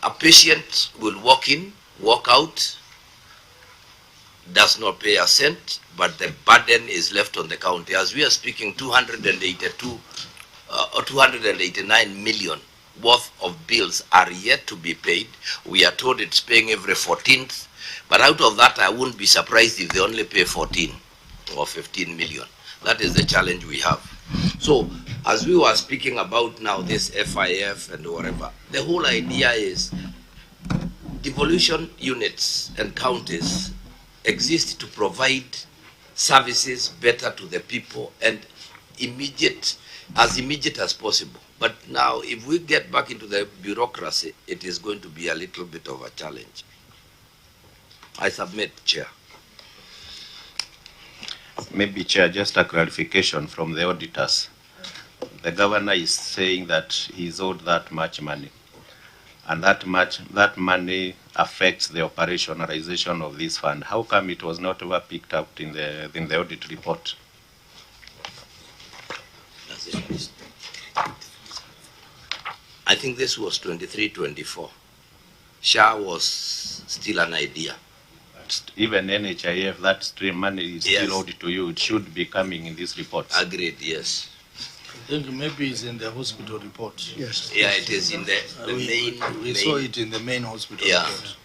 A patient will walk in, walk out, does not pay a cent, but the burden is left on the county. As we are speaking, 282 or 289 million worth of bills are yet to be paid. We are told it's paying every 14th, but out of that, I wouldn't be surprised if they only pay 14 or 15 million. That is the challenge we have. So, as we were speaking about now, this FIF and whatever, the whole idea is devolution units and counties exist to provide services better to the people and as immediate as possible. But now, if we get back into the bureaucracy, it is going to be a little bit of a challenge. I submit, Chair. Maybe, Chair, just a clarification from the auditors. The governor is saying that he's owed that much money, and that money affects the operationalization of this fund. How come it was not ever picked up in the audit report? I think this was 23-24. SHA was still an idea. Even NHIF, that stream money is still owed to you. It should be coming in this report. Agreed, yes. I think maybe it's in the hospital report. Yes. Yeah, it is in the main. We saw it in the main hospital report.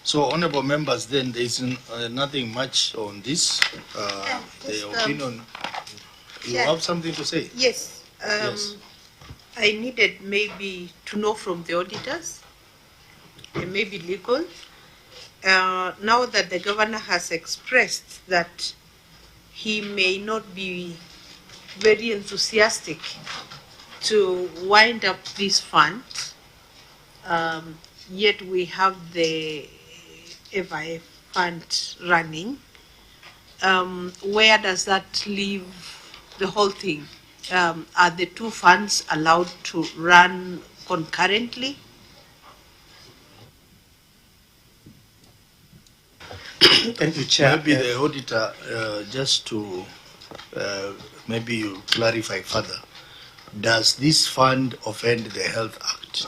So, honorable members, then there is nothing much on this. The opinion. You have something to say? Yes. Yes. I needed maybe to know from the auditors, and maybe legal. Now that the governor has expressed that he may not be very enthusiastic to wind up this fund, yet we have the FIF fund running. Where does that leave the whole thing? Are the two funds allowed to run concurrently? Thank you, Chair. Maybe the auditor, just to maybe you clarify further, does this fund offend the Health Act?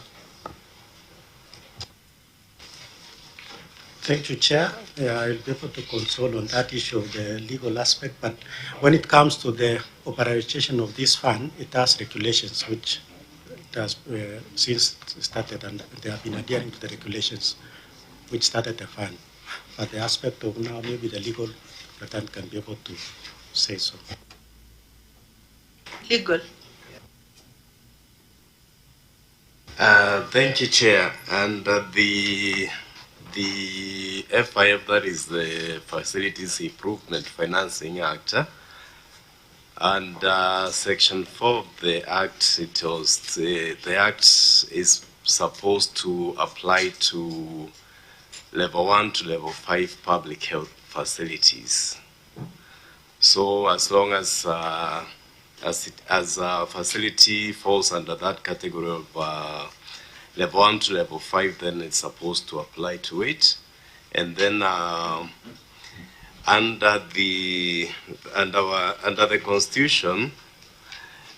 Thank you, Chair. I'll be able to console on that issue of the legal aspect, but when it comes to the operation of this fund, it has regulations which it has since started, and they have been adhering to the regulations which started the fund. But the aspect of now, maybe the legal representative can be able to say so. Legal. Thank you, Chair. And the FIF, that is the Facilities Improvement Financing Act, and Section 4 of the Act, the Act is supposed to apply to Level 1 to Level 5 public health facilities. So as long as a facility falls under that category of Level 1 to Level 5, then it's supposed to apply to it. And then under the Constitution,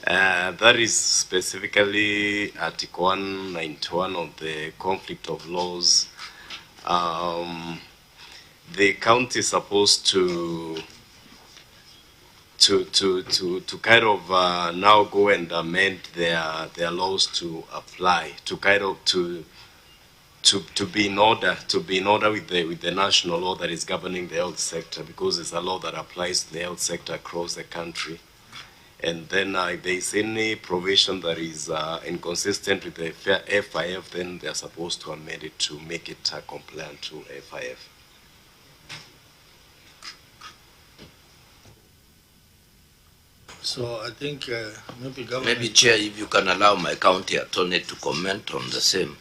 that is specifically Article 191 of the Conflict of Laws. The county is supposed to kind of now go and amend their laws to apply, to kind of to be in order with the national law that is governing the health sector, because it's a law that applies to the health sector across the country. And then if there is any provision that is inconsistent with the FIF, then they are supposed to amend it to make it compliant to FIF. So I think maybe Chair, if you can allow my county attorney to comment on the same.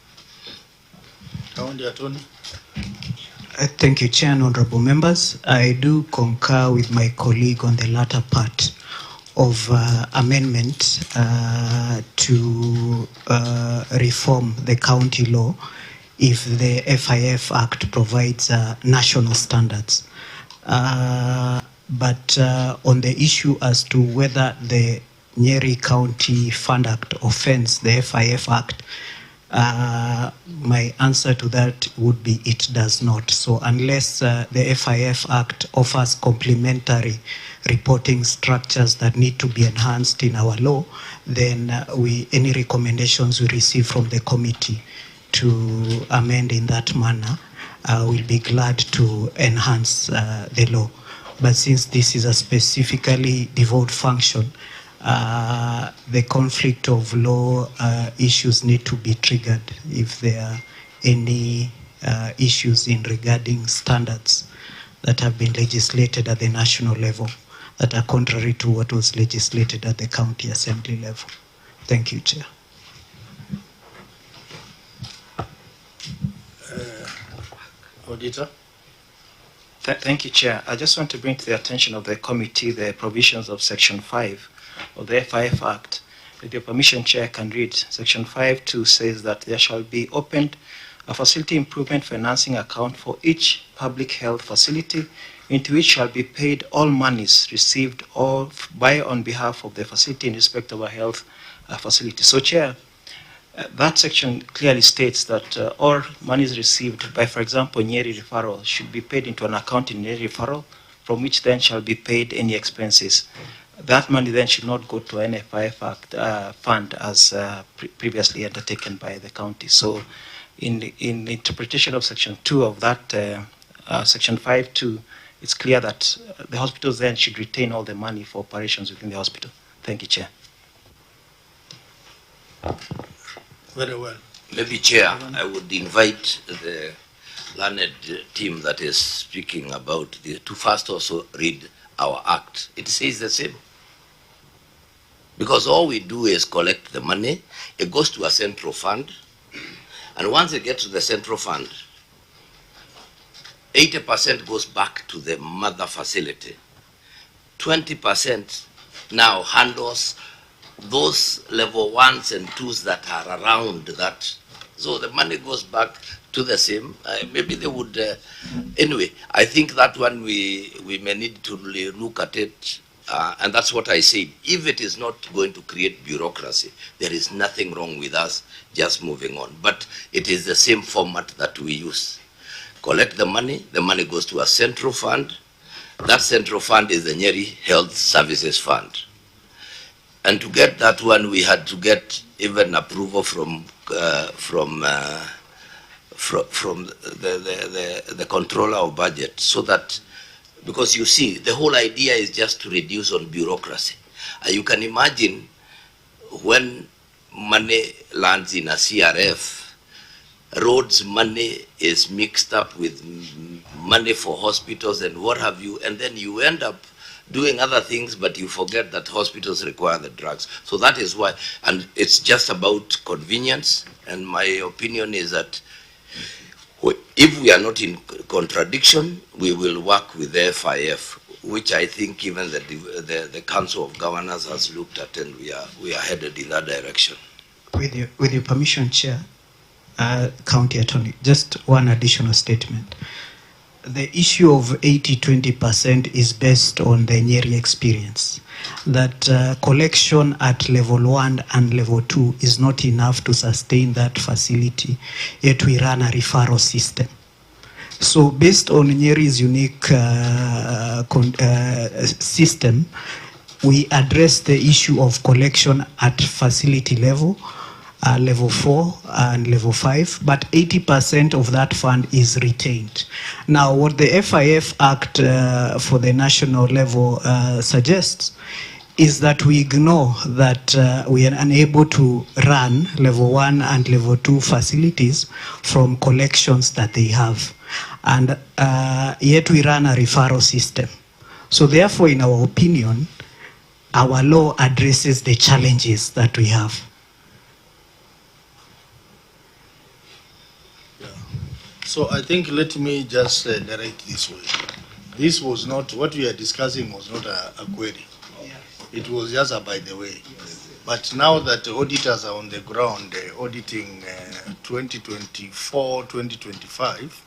County attorney. Thank you, Chair and honorable members. I do concur with my colleague on the latter part of amendment to reform the county law if the FIF Act provides national standards. But on the issue as to whether the Nyeri County Fund Act offends the FIF Act, My answer to that would be it does not. So unless the FIF Act offers complementary reporting structures that need to be enhanced in our law, then any recommendations we receive from the committee to amend in that manner, we'll be glad to enhance the law. But since this is a specifically devolved function, the conflict of law issues need to be triggered if there are any issues in regarding standards that have been legislated at the national level that are contrary to what was legislated at the county assembly level. Thank you, Chair. Auditor? Thank you, Chair. I just want to bring to the attention of the committee the provisions of Section 5 of the FIF Act. With your permission, Chair, I can read. Section 5.2 says that there shall be opened a facility improvement financing account for each public health facility, into which shall be paid all monies received by on behalf of the facility in respect of a health facility. So, Chair, that section clearly states that all monies received by, for example, Nyeri referral should be paid into an account in Nyeri referral, from which then shall be paid any expenses. That money then should not go to an FIF Act fund as previously undertaken by the county. So in interpretation of Section 2 of that, Section 5.2, it's clear that the hospitals then should retain all the money for operations within the hospital. Thank you, Chair. Very well. Maybe, Chair, I would invite the learned team that is speaking about to first also read our act. It says the same. Because all we do is collect the money, it goes to a central fund, and once it gets to the central fund, 80% goes back to the mother facility. 20% now handles those level 1s and 2s that are around that. So the money goes back to the same. Maybe they would, anyway, I think that one we may need to look at it, and that's what I said. If it is not going to create bureaucracy, there is nothing wrong with us just moving on. But it is the same format that we use. Collect the money goes to a central fund. That central fund is the Nyeri Health Services Fund. And to get that one, we had to get even approval from the controller of budget, so that, because you see, the whole idea is just to reduce on bureaucracy. You can imagine when money lands in a CRF, roads money is mixed up with money for hospitals and what have you, and then you end up doing other things, but you forget that hospitals require the drugs. So that is why, and it's just about convenience, and my opinion is that if we are not in contradiction, we will work with the FIF, which I think even the Council of Governors has looked at, and we are headed in that direction. With your permission, Chair, County Attorney, just one additional statement. The issue of 80-20% is based on the Nyeri experience, that collection at level 1 and level 2 is not enough to sustain that facility, yet we run a referral system. So based on Nyeri's unique system, we address the issue of collection at facility level, level 4 and level 5, but 80% of that fund is retained. Now, what the FIF Act for the national level suggests is that we ignore that we are unable to run level 1 and level 2 facilities from collections that they have. And yet we run a referral system. So therefore, in our opinion, our law addresses the challenges that we have. So I think let me just direct this way. This was not, what we are discussing was not a query. It was just a by the way. But now that the auditors are on the ground auditing 2024, 2025,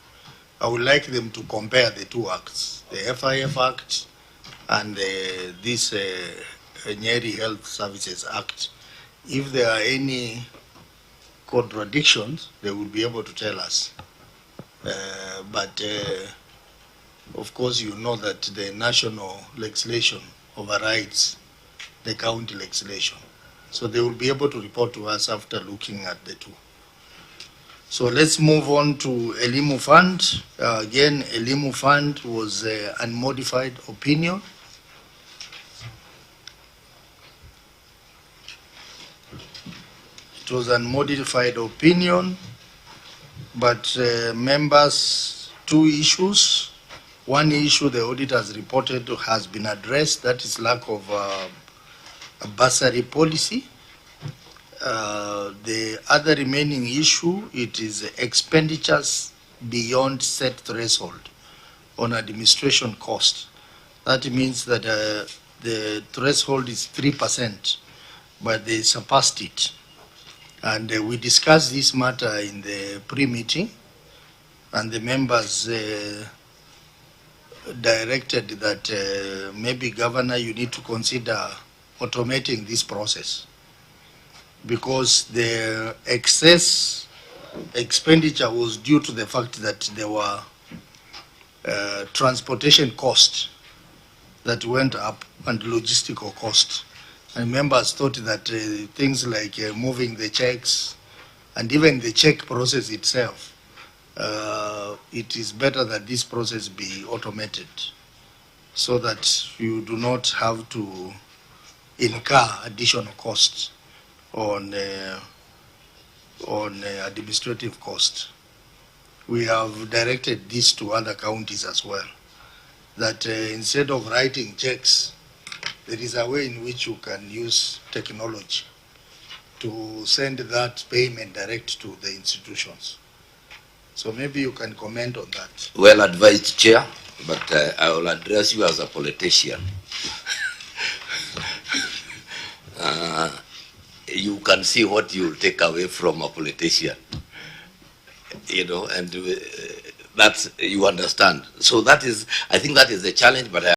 I would like them to compare the two acts, the FIF Act and this Nyeri Health Services Act. If there are any contradictions, they will be able to tell us. But of course, you know that the national legislation overrides the county legislation. So they will be able to report to us after looking at the two. So let's move on to Elimu Fund. Again, Elimu Fund was an unmodified opinion. It was an unmodified opinion, but members, two issues. One issue the auditors reported has been addressed, that is lack of a bursary policy. The other remaining issue, it is expenditures beyond set threshold on administration cost. That means that the threshold is 3%, but they surpassed it. And we discussed this matter in the pre-meeting, and the members directed that maybe, Governor, you need to consider automating this process, because the excess expenditure was due to the fact that there were transportation costs that went up and logistical costs. And members thought that things like moving the checks and even the check process itself, it is better that this process be automated so that you do not have to incur additional costs on administrative costs. We have directed this to other counties as well, that instead of writing checks, there is a way in which you can use technology to send that payment direct to the institutions. So maybe you can comment on that. Well advised, Chair, but I will address you as a politician. You can see what you will take away from a politician, you know, and that's, you understand. So that is, I think that is the challenge, but